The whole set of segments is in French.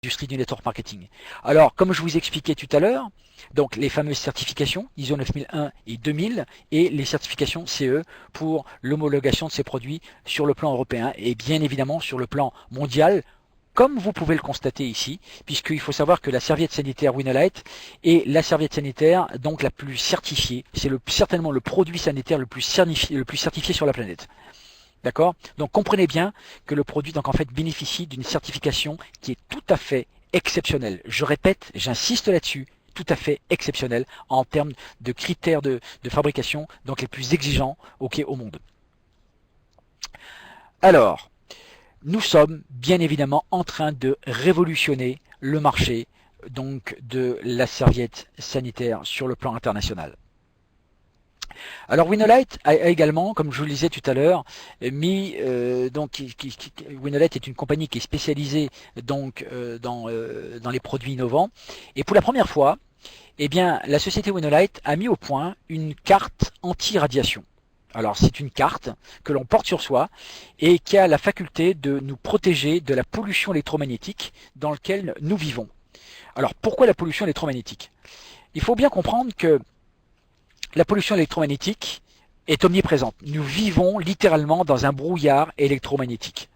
l'industrie du network marketing. Alors, comme je vous expliquais tout à l'heure, donc les fameuses certifications ISO 9001 et 2000 et les certifications CE pour l'homologation de ces produits sur le plan européen et bien évidemment sur le plan mondial, comme vous pouvez le constater ici, puisqu'il faut savoir que la serviette sanitaire Winolite est la serviette sanitaire donc la plus certifiée. C'est certainement le produit sanitaire le plus certifié sur la planète. D'accord? Donc comprenez bien que le produit donc en fait bénéficie d'une certification qui est tout à fait exceptionnelle. Je répète, j'insiste là-dessus, tout à fait exceptionnelle en termes de critères de fabrication, donc les plus exigeants au monde. Alors, nous sommes bien évidemment en train de révolutionner le marché donc de la serviette sanitaire sur le plan international. Alors Winolite a également, comme je vous le disais tout à l'heure, mis Winolite est une compagnie qui est spécialisée donc dans les produits innovants. Et pour la première fois, eh bien, la société Winolite a mis au point une carte anti-radiation. Alors c'est une carte que l'on porte sur soi et qui a la faculté de nous protéger de la pollution électromagnétique dans laquelle nous vivons. Alors pourquoi la pollution électromagnétique? Il faut bien comprendre que la pollution électromagnétique est omniprésente. Nous vivons littéralement dans un brouillard électromagnétique.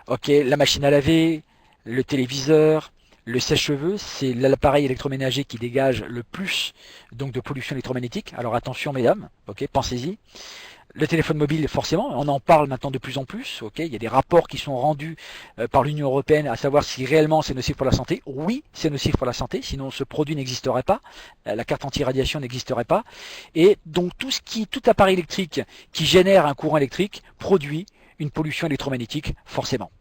Ok, la machine à laver, le téléviseur, le sèche-cheveux, c'est l'appareil électroménager qui dégage le plus donc de pollution électromagnétique. Alors attention mesdames, ok, pensez-y. Le téléphone mobile, forcément, on en parle maintenant de plus en plus. Ok, il y a des rapports qui sont rendus par l'Union européenne à savoir si réellement c'est nocif pour la santé. Oui, c'est nocif pour la santé, sinon ce produit n'existerait pas. La carte anti-radiation n'existerait pas. Et donc tout appareil électrique qui génère un courant électrique produit une pollution électromagnétique, forcément.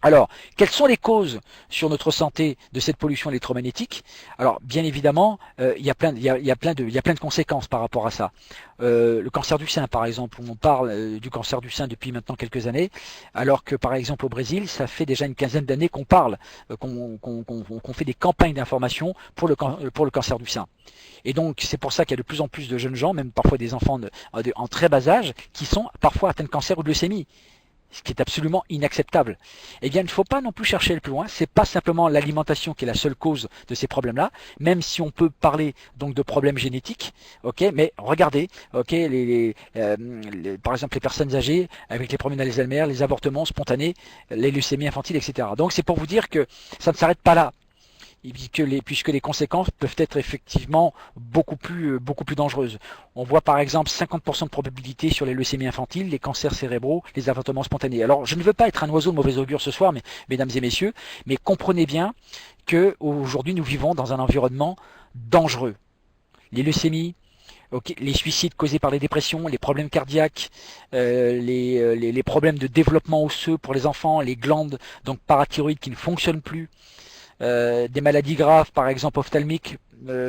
Alors, quelles sont les causes sur notre santé de cette pollution électromagnétique? Alors, bien évidemment, il y a plein de conséquences par rapport à ça. Le cancer du sein, par exemple, on parle du cancer du sein depuis maintenant quelques années, alors que, par exemple, au Brésil, ça fait déjà une quinzaine d'années qu'on parle, qu'on fait des campagnes d'information pour le cancer du sein. Et donc, c'est pour ça qu'il y a de plus en plus de jeunes gens, même parfois des enfants en très bas âge, qui sont parfois atteints de cancer ou de leucémie, ce qui est absolument inacceptable. Eh bien, il ne faut pas non plus chercher le plus loin. C'est pas simplement l'alimentation qui est la seule cause de ces problèmes-là, même si on peut parler donc de problèmes génétiques. Ok, mais regardez, ok, par exemple les personnes âgées avec les problèmes d'Alzheimer, les avortements spontanés, les leucémies infantiles, etc. Donc c'est pour vous dire que ça ne s'arrête pas là, puisque les conséquences peuvent être effectivement beaucoup plus dangereuses. On voit par exemple 50% de probabilité sur les leucémies infantiles, les cancers cérébraux, les avortements spontanés. Alors je ne veux pas être un oiseau de mauvais augure ce soir, mesdames et messieurs, mais comprenez bien que aujourd'hui nous vivons dans un environnement dangereux. Les leucémies, okay, les suicides causés par les dépressions, les problèmes cardiaques, les problèmes de développement osseux pour les enfants, les glandes donc parathyroïdes qui ne fonctionnent plus, des maladies graves, par exemple ophtalmiques,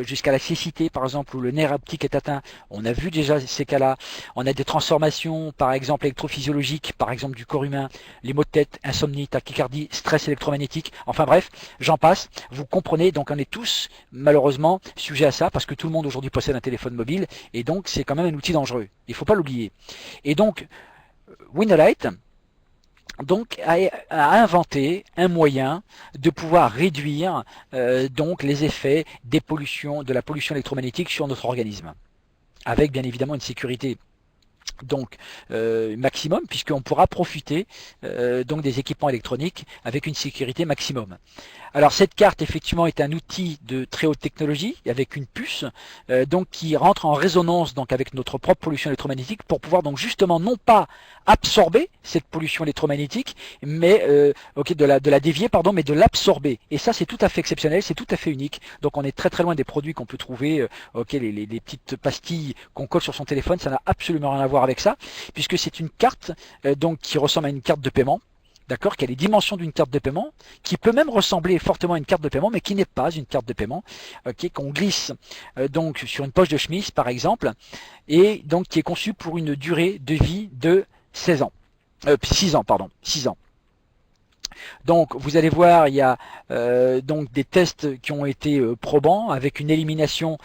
jusqu'à la cécité, par exemple, où le nerf optique est atteint. On a vu déjà ces cas-là. On a des transformations, par exemple, électrophysiologiques, par exemple, du corps humain, les maux de tête, insomnie, tachycardie, stress électromagnétique. Enfin bref, j'en passe. Vous comprenez, donc on est tous, malheureusement, sujets à ça, parce que tout le monde aujourd'hui possède un téléphone mobile, et donc c'est quand même un outil dangereux. Il ne faut pas l'oublier. Et donc, Winolite, donc a inventé un moyen de pouvoir réduire donc les effets de la pollution électromagnétique sur notre organisme, avec bien évidemment une sécurité donc maximum, puisqu'on pourra profiter donc des équipements électroniques avec une sécurité maximum. Alors cette carte effectivement est un outil de très haute technologie avec une puce donc qui rentre en résonance donc avec notre propre pollution électromagnétique pour pouvoir donc justement non pas absorber cette pollution électromagnétique mais de la dévier pardon, mais de l'absorber. Et ça c'est tout à fait exceptionnel, c'est tout à fait unique. Donc on est très très loin des produits qu'on peut trouver, les petites pastilles qu'on colle sur son téléphone, ça n'a absolument rien à voir avec ça, puisque c'est une carte donc qui ressemble à une carte de paiement. D'accord, qui a les dimensions d'une carte de paiement, qui peut même ressembler fortement à une carte de paiement, mais qui n'est pas une carte de paiement, qu'on glisse donc sur une poche de chemise par exemple, et donc qui est conçue pour une durée de vie de 6 ans, pardon, 6 ans. Donc vous allez voir, il y a donc des tests qui ont été probants avec une élimination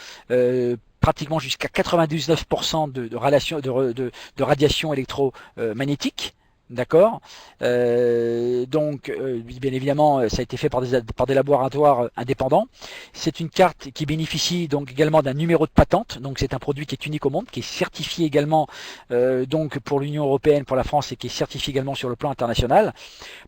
pratiquement jusqu'à 99% de radiation électromagnétique. D'accord. Bien évidemment, ça a été fait par des laboratoires indépendants. C'est une carte qui bénéficie donc également d'un numéro de patente. Donc, c'est un produit qui est unique au monde, qui est certifié également donc pour l'Union européenne, pour la France, et qui est certifié également sur le plan international.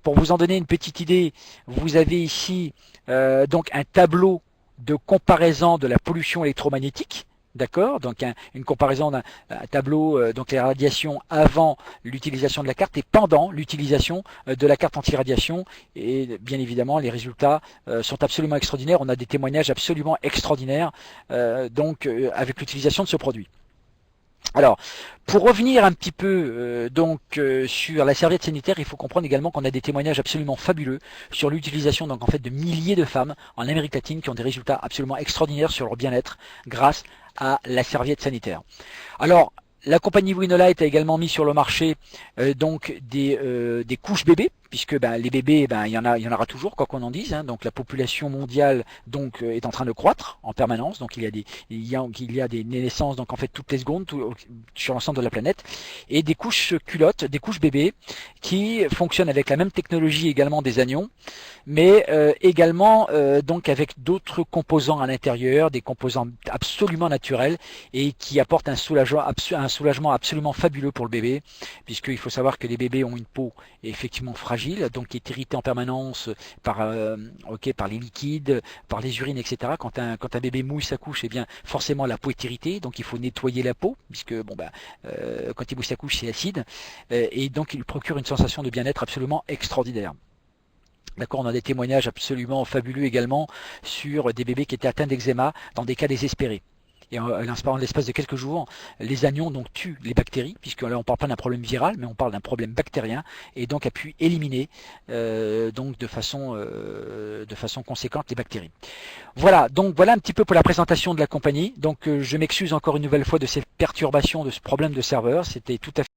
Pour vous en donner une petite idée, vous avez ici donc un tableau de comparaison de la pollution électromagnétique. D'accord. Donc une comparaison d'un tableau, donc les radiations avant l'utilisation de la carte et pendant l'utilisation de la carte anti-radiation. Et bien évidemment, les résultats sont absolument extraordinaires. On a des témoignages absolument extraordinaires avec l'utilisation de ce produit. Alors, pour revenir un petit peu sur la serviette sanitaire, il faut comprendre également qu'on a des témoignages absolument fabuleux sur l'utilisation donc en fait de milliers de femmes en Amérique latine qui ont des résultats absolument extraordinaires sur leur bien-être grâce à la serviette sanitaire. Alors, la compagnie Winolight a également mis sur le marché des couches bébés, puisque les bébés, il y en aura toujours, quoi qu'on en dise. Hein. Donc la population mondiale est en train de croître en permanence. Donc il y a des naissances donc en fait toutes les secondes sur l'ensemble de la planète, et des couches culottes, des couches bébés qui fonctionnent avec la même technologie également des anions, mais également donc avec d'autres composants à l'intérieur, des composants absolument naturels et qui apportent un soulagement absolument fabuleux pour le bébé, puisqu'il faut savoir que les bébés ont une peau effectivement fragile, donc qui est irritée en permanence par les liquides, par les urines, etc. Quand un bébé mouille sa couche, eh bien forcément la peau est irritée, donc il faut nettoyer la peau, puisque quand il mouille sa couche c'est acide, et donc il procure une sensation de bien-être absolument extraordinaire. D'accord, on a des témoignages absolument fabuleux également sur des bébés qui étaient atteints d'eczéma dans des cas désespérés. Et en l'espace de quelques jours, les anions donc tuent les bactéries, puisque là on ne parle pas d'un problème viral, mais on parle d'un problème bactérien, et donc a pu éliminer de façon conséquente les bactéries. Voilà, donc voilà un petit peu pour la présentation de la compagnie. Donc je m'excuse encore une nouvelle fois de ces perturbations, de ce problème de serveur. C'était tout à fait